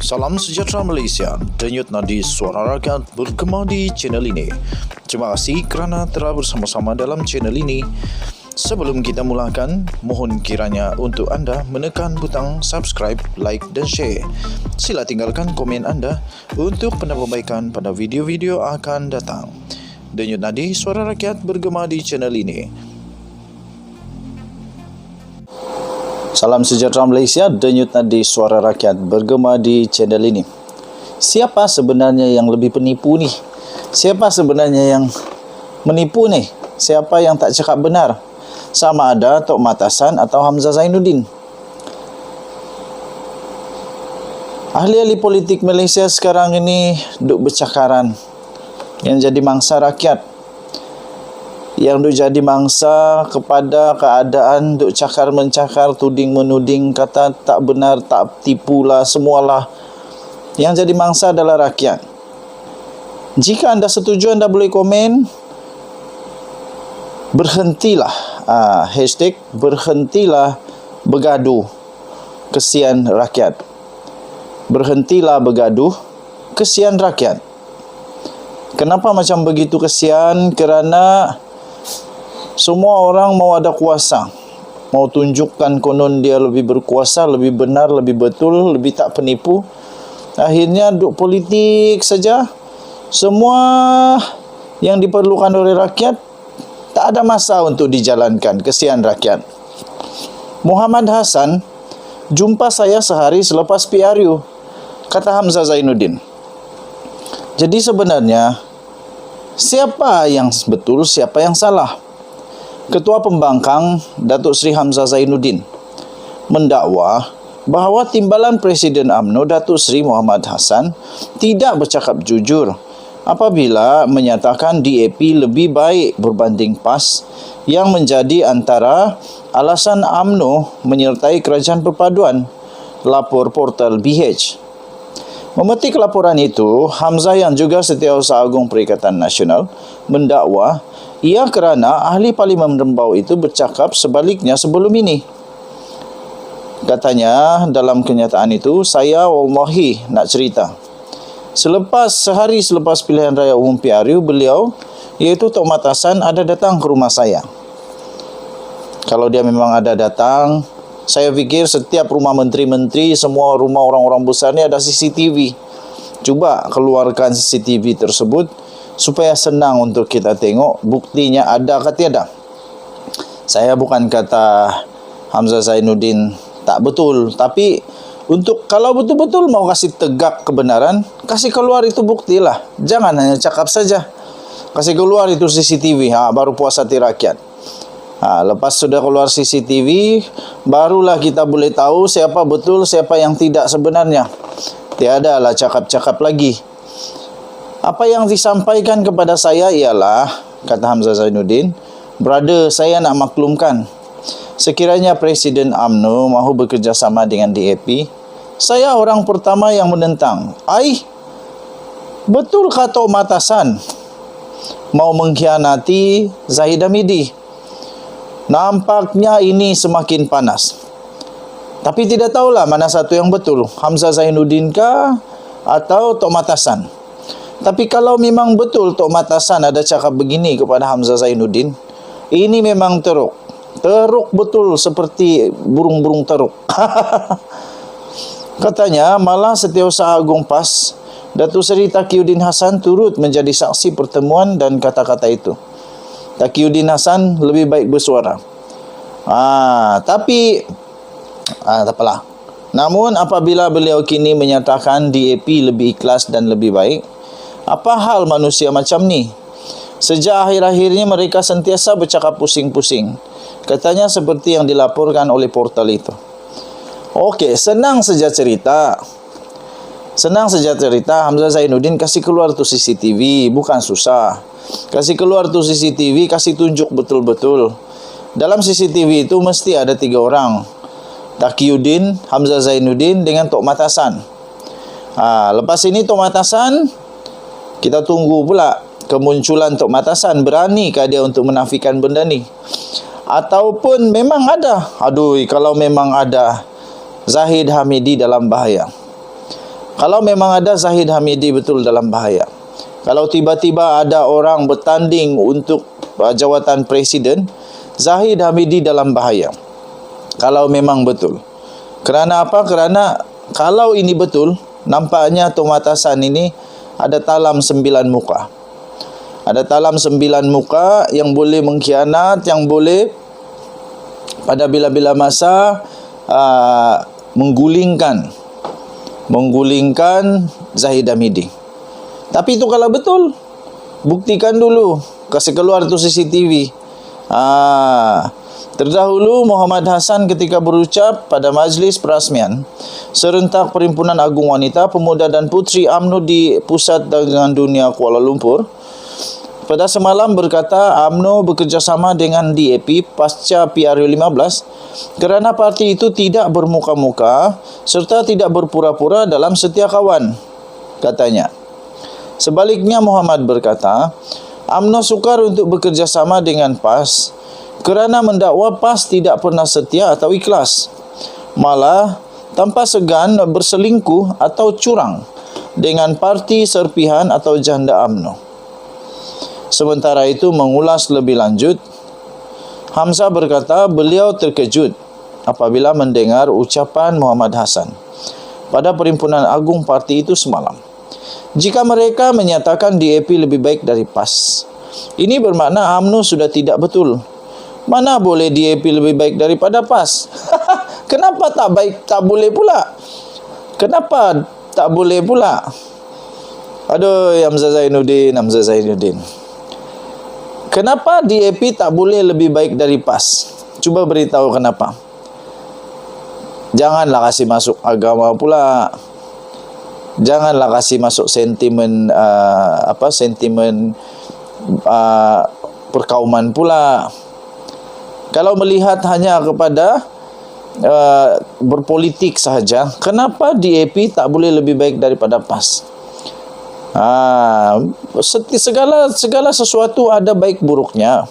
Salam sejahtera Malaysia, denyut nadi suara rakyat bergema di channel ini. Terima kasih kerana telah bersama-sama dalam channel ini. Sebelum kita mulakan, mohon kiranya untuk anda menekan butang subscribe, like dan share. Sila tinggalkan komen anda untuk penambahbaikan pada video-video akan datang. Denyut nadi suara rakyat bergema di channel ini. Salam sejahtera Malaysia, denyut nadi suara rakyat bergema di channel ini. Siapa sebenarnya yang lebih penipu ni? Siapa sebenarnya yang menipu ni? Siapa yang tak cakap benar? Sama ada Tok Matasan atau Hamzah Zainuddin. Ahli-ahli politik Malaysia sekarang ini duk bercakaran yang jadi mangsa rakyat, yang duk jadi mangsa kepada keadaan duk cakar-mencakar, tuding-menuding, kata tak benar, tak tipulah, semualah. Yang jadi mangsa adalah rakyat. Jika anda setuju, anda boleh komen. Berhentilah, hashtag berhentilah bergaduh, kesian rakyat. Berhentilah bergaduh, kesian rakyat. Kenapa macam begitu kesian? Kerana semua orang mau ada kuasa, mau tunjukkan konon dia lebih berkuasa, lebih benar, lebih betul, lebih tak penipu. Akhirnya duk politik saja. Semua yang diperlukan oleh rakyat tak ada masa untuk dijalankan. Kesian rakyat. Muhammad Hassan jumpa saya sehari selepas PRU, kata Hamzah Zainuddin. Jadi sebenarnya siapa yang betul, siapa yang salah? Ketua Pembangkang Datuk Seri Hamzah Zainuddin mendakwa bahawa timbalan Presiden UMNO Datuk Seri Muhammad Hassan tidak bercakap jujur apabila menyatakan DAP lebih baik berbanding PAS, yang menjadi antara alasan UMNO menyertai Kerajaan Perpaduan, lapor portal BH. Memetik laporan itu, Hamzah yang juga Setiausaha Agung Perikatan Nasional mendakwa ia kerana ahli Parlimen Rembau itu bercakap sebaliknya sebelum ini. Katanya dalam kenyataan itu, saya wallahi nak cerita. Sehari selepas pilihan raya umum PRU, beliau iaitu Tok Matasan ada datang ke rumah saya. Kalau dia memang ada datang, saya fikir setiap rumah menteri-menteri, semua rumah orang-orang besar ni ada CCTV. Cuba keluarkan CCTV tersebut supaya senang untuk kita tengok buktinya ada ke tiada. Saya bukan kata Hamzah Zainuddin tak betul, tapi untuk kalau betul-betul mau kasih tegak kebenaran, kasih keluar itu buktilah. Jangan hanya cakap saja. Kasih keluar itu CCTV, baru puas hati rakyat. Lepas sudah keluar CCTV, barulah kita boleh tahu siapa betul, siapa yang tidak sebenarnya. Tiadalah cakap-cakap lagi. Apa yang disampaikan kepada saya ialah, kata Hamzah Zainuddin, brother, saya nak maklumkan, sekiranya Presiden UMNO mahu bekerjasama dengan DAP, saya orang pertama yang menentang. Betul kata Tok Matasan mau mengkhianati Zahid Hamidi? Nampaknya ini semakin panas. Tapi tidak tahulah mana satu yang betul, Hamzah Zainuddin kah atau Tok Matasan. Tapi kalau memang betul Tok Matasan ada cakap begini kepada Hamzah Zainuddin, ini memang teruk. Teruk betul seperti burung-burung teruk. Katanya malah Setiausaha Agung PAS Datuk Seri Taqiyuddin Hassan turut menjadi saksi pertemuan dan kata-kata itu. Taqiyuddin Hassan lebih baik bersuara. Tapi tak apalah. Namun apabila beliau kini menyatakan DAP lebih ikhlas dan lebih baik, apa hal manusia macam ni? Sejak akhir-akhirnya mereka sentiasa bercakap pusing-pusing. Katanya seperti yang dilaporkan oleh portal itu. Okey, senang saja cerita. Hamzah Zainuddin kasih keluar tu CCTV, bukan susah. Kasih keluar tu CCTV, kasih tunjuk betul-betul. Dalam CCTV itu mesti ada 3 orang. Taqiyuddin, Hamzah Zainuddin dengan Tok Matasan. Lepas ini Tok Matasan, kita tunggu pula kemunculan Tok Matasan. Beranikah dia untuk menafikan benda ni? Ataupun memang ada? Kalau memang ada, Zahid Hamidi dalam bahaya. Kalau memang ada Zahid Hamidi betul dalam bahaya. Kalau tiba-tiba ada orang bertanding untuk jawatan presiden, Zahid Hamidi dalam bahaya. Kalau memang betul. Kerana apa? Kerana kalau ini betul, nampaknya Tomatasan ini ada talam 9 muka. Ada talam 9 muka yang boleh mengkhianat, yang boleh pada bila-bila masa menggulingkan Zahid Hamidi. Tapi itu kalau betul, buktikan dulu, kasih keluar tu CCTV. Terdahulu Muhammad Hassan ketika berucap pada majlis perasmian serentak Perhimpunan Agung Wanita, Pemuda dan Puteri UMNO di Pusat Dagangan Dunia Kuala Lumpur, pada semalam berkata UMNO bekerjasama dengan DAP pasca PRU15 kerana parti itu tidak bermuka-muka serta tidak berpura-pura dalam setia kawan, katanya. Sebaliknya Muhammad berkata, UMNO sukar untuk bekerjasama dengan PAS kerana mendakwa PAS tidak pernah setia atau ikhlas, malah tanpa segan berselingkuh atau curang dengan parti serpihan atau janda UMNO. Sementara itu mengulas lebih lanjut, Hamzah berkata beliau terkejut apabila mendengar ucapan Muhammad Hassan pada Perhimpunan Agung parti itu semalam. Jika mereka menyatakan DAP lebih baik dari PAS, ini bermakna UMNO sudah tidak betul. Mana boleh DAP lebih baik daripada PAS? Kenapa tak boleh pula? Kenapa tak boleh pula? Aduh, Hamzah Zainuddin. Kenapa DAP tak boleh lebih baik dari PAS? Cuba beritahu kenapa. Janganlah kasih masuk agama pula. Janganlah kasih masuk sentimen perkauman pula. Kalau melihat hanya kepada berpolitik sahaja, kenapa DAP tak boleh lebih baik daripada PAS? Segala sesuatu ada baik buruknya.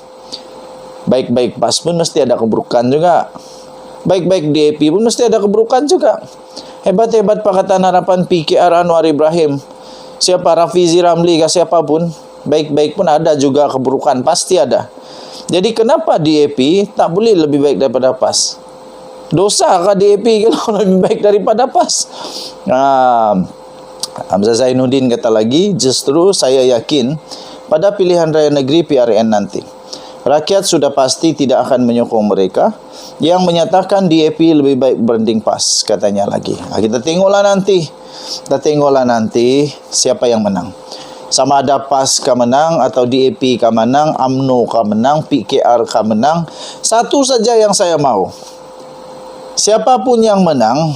Baik-baik PAS pun mesti ada keburukan juga. Baik-baik DAP pun mesti ada keburukan juga. Hebat-hebat Pakatan Harapan PKR Anwar Ibrahim, siapa Rafizi Ramli ke siapapun, baik-baik pun ada juga keburukan, pasti ada. Jadi kenapa DAP tak boleh lebih baik daripada PAS? Dosakah DAP kalau lebih baik daripada PAS? Hamzah Zainuddin kata lagi, justru saya yakin pada pilihan raya negeri PRN nanti, rakyat sudah pasti tidak akan menyokong mereka yang menyatakan DAP lebih baik berbanding PAS, katanya lagi. Kita tengoklah nanti siapa yang menang. Sama ada PAS kah menang atau DAP kah menang, UMNO kah menang, PKR kah menang. Satu saja yang saya mahu, siapapun yang menang,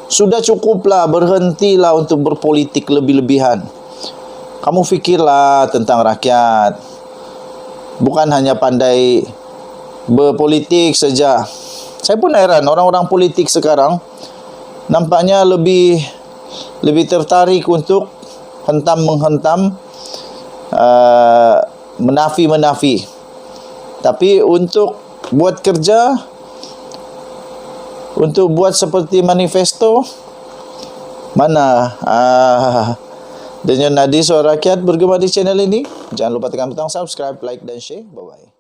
sudah cukuplah, berhentilah untuk berpolitik lebih-lebihan. Kamu fikirlah tentang rakyat. Bukan hanya pandai berpolitik saja. Saya pun heran orang-orang politik sekarang nampaknya lebih tertarik untuk hentam-menghentam, menafi-menafi. Tapi untuk buat kerja, untuk buat seperti manifesto, mana? Dengan Nadi Suara Rakyat bergema di channel ini. Jangan lupa tekan butang subscribe, like dan share. Bye-bye.